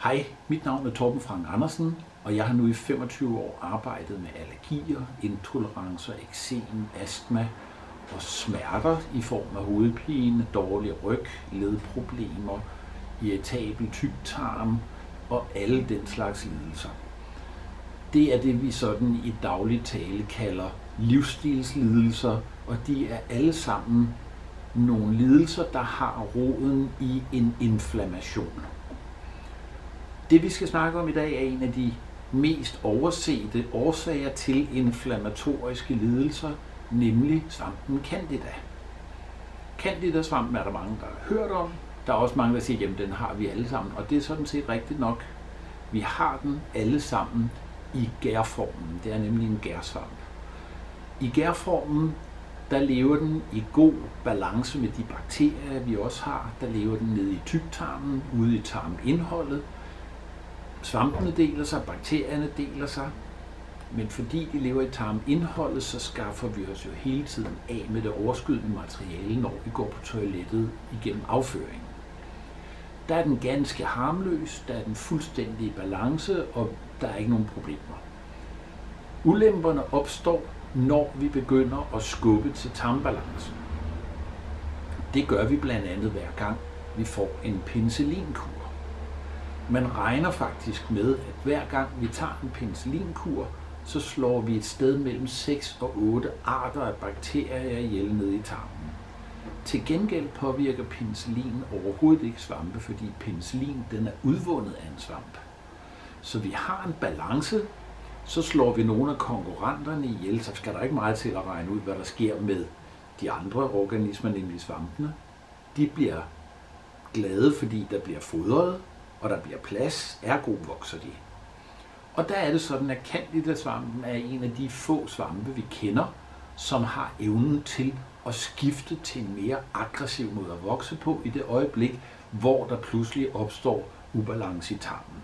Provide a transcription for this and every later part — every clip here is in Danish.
Hej, mit navn er Torben Frank Andersen, og jeg har nu i 25 år arbejdet med allergier, intolerancer, eksem, astma og smerter i form af hovedpine, dårlig ryg, ledproblemer, irritabel tyktarm og alle den slags lidelser. Det er det, vi sådan i daglig tale kalder livsstilslidelser, og de er alle sammen nogle lidelser, der har roden i en inflammation. Det vi skal snakke om i dag er en af de mest oversete årsager til inflammatoriske lidelser, nemlig svampen Candida. Candida-svampen er der mange, der har hørt om. Der er også mange, der siger, jamen den har vi alle sammen, og det er sådan set rigtigt nok. Vi har den alle sammen i gærformen. Det er nemlig en gærsvamp. I gærformen, der lever den i god balance med de bakterier, vi også har. Der lever den nede i tyktarmen, ude i tarmindholdet. Svampene deler sig, bakterierne deler sig, men fordi de lever i tarmindholdet, så skaffer vi os jo hele tiden af med det overskydende materiale, når vi går på toilettet igennem afføringen. Der er den ganske harmløs, der er den fuldstændig i balance, og der er ikke nogen problemer. Ulemperne opstår, når vi begynder at skubbe til tarmbalancen. Det gør vi blandt andet hver gang, vi får en penicillinkur. Man regner faktisk med, at hver gang vi tager en penicillinkur, så slår vi et sted mellem 6 og 8 arter af bakterier ihjel nede i tarmen. Til gengæld påvirker penicillin overhovedet ikke svampe, fordi penicillin den er udvundet af en svamp. Så vi har en balance, så slår vi nogle af konkurrenterne ihjel, så skal der ikke meget til at regne ud, hvad der sker med de andre organismer, nemlig svampene. De bliver glade, fordi der bliver fodret, og der bliver plads, ergo vokser de. Og der er det sådan, at Candida-svampen er en af de få svampe, vi kender, som har evnen til at skifte til en mere aggressiv måde at vokse på i det øjeblik, hvor der pludselig opstår ubalance i tarmen.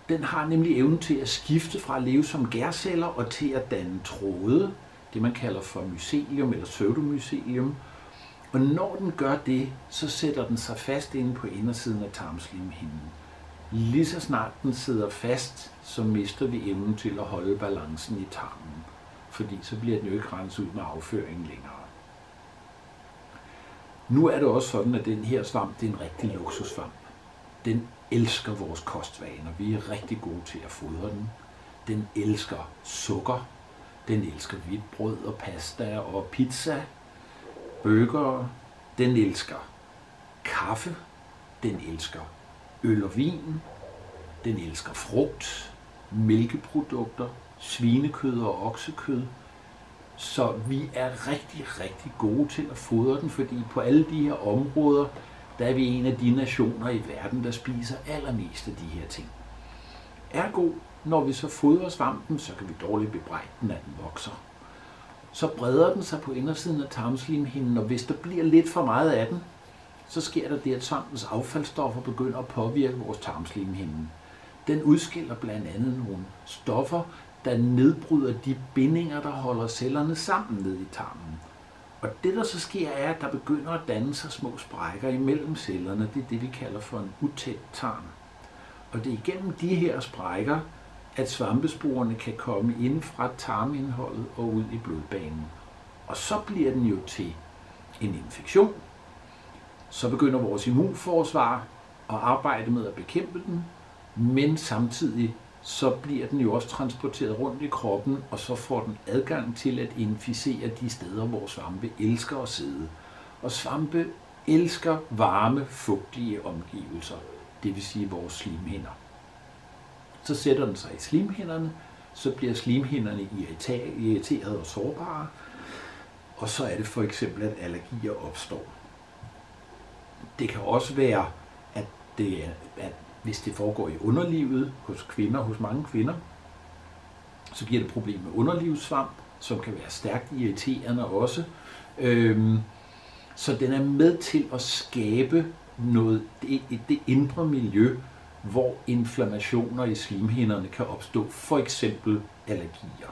Den har nemlig evnen til at skifte fra at leve som gærceller og til at danne tråde, det man kalder for mycelium eller pseudomycelium. Og når den gør det, så sætter den sig fast inde på indersiden af tarmslimhinden. Lige så snart den sidder fast, så mister vi evnen til at holde balancen i tarmen, fordi så bliver den jo ikke renset ud med afføringen længere. Nu er det også sådan, at den her svamp, det er en rigtig luksussvamp. Den elsker vores kostvaner. Vi er rigtig gode til at fodre den. Den elsker sukker. Den elsker hvidt brød og pasta og pizza. Burger, den elsker kaffe, den elsker øl og vin, den elsker frugt, mælkeprodukter, svinekød og oksekød. Så vi er rigtig, rigtig gode til at fodre den, fordi på alle de her områder, der er vi en af de nationer i verden, der spiser allermest af de her ting. Ergo, når vi så fodrer svampen, så kan vi dårligt bebrejde den, at den vokser. Så breder den sig på indersiden af tarmslimhinden, og hvis der bliver lidt for meget af den, så sker der det, at svampens affaldsstoffer begynder at påvirke vores tarmslimhinde. Den udskiller blandt andet nogle stoffer, der nedbryder de bindinger, der holder cellerne sammen ned i tarmen. Og det, der så sker, er, at der begynder at danne sig små sprækker imellem cellerne. Det er det, vi kalder for en utæt tarm. Og det er igennem de her sprækker, at svampesporene kan komme ind fra tarmindholdet og ud i blodbanen. Og så bliver den jo til en infektion. Så begynder vores immunforsvar at arbejde med at bekæmpe den, men samtidig så bliver den jo også transporteret rundt i kroppen, og så får den adgang til at inficere de steder, hvor svampe elsker at sidde. Og svampe elsker varme, fugtige omgivelser, det vil sige vores slimhinder. Så sætter den sig i slimhinderne, så bliver slimhinderne irriterede og sårbare, og så er det for eksempel, at allergier opstår. Det kan også være, at hvis det foregår i underlivet hos kvinder, hos mange kvinder, så giver det problem med underlivssvamp, som kan være stærkt irriterende også. Så den er med til at skabe det indre miljø, hvor inflammationer i slimhinderne kan opstå, for eksempel allergier.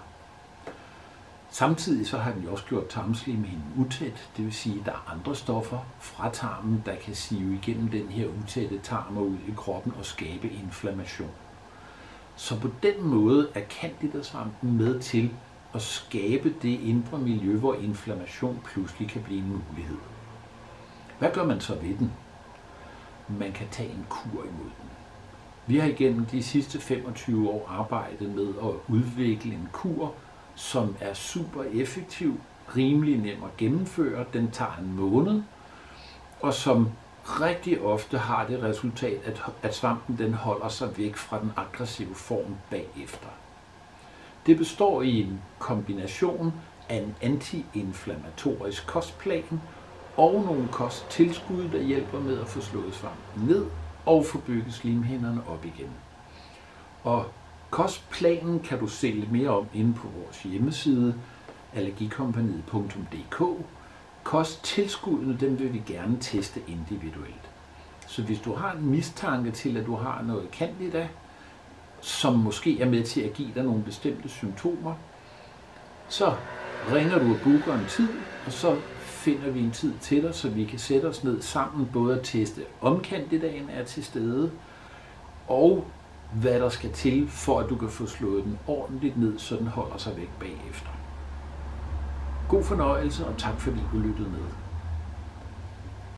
Samtidig så har den jo også gjort tarmslimhinden utæt, det vil sige, at der er andre stoffer fra tarmen, der kan sive igennem den her utætte tarm og ud i kroppen og skabe inflammation. Så på den måde er Candida-svampen med til at skabe det indre miljø, hvor inflammation pludselig kan blive en mulighed. Hvad gør man så ved den? Man kan tage en kur imod den. Vi har igennem de sidste 25 år arbejdet med at udvikle en kur, som er super effektiv, rimelig nem at gennemføre, den tager en måned, og som rigtig ofte har det resultat, at svampen den holder sig væk fra den aggressive form bagefter. Det består i en kombination af en antiinflammatorisk kostplan og nogle kosttilskud, der hjælper med at få slået svampen ned og få bygget slimhinderne op igen. Og kostplanen kan du se lidt mere om inde på vores hjemmeside, allergikompagniet.dk. Kosttilskuddene, dem vil vi gerne teste individuelt. Så hvis du har en mistanke til, at du har noget Candida, som måske er med til at give dig nogle bestemte symptomer, så ringer du og booker en tid, og så finder vi en tid til dig, så vi kan sætte os ned sammen, både at teste om Candidaen er til stede, og hvad der skal til, for at du kan få slået den ordentligt ned, så den holder sig væk bagefter. God fornøjelse, og tak fordi du lyttede med.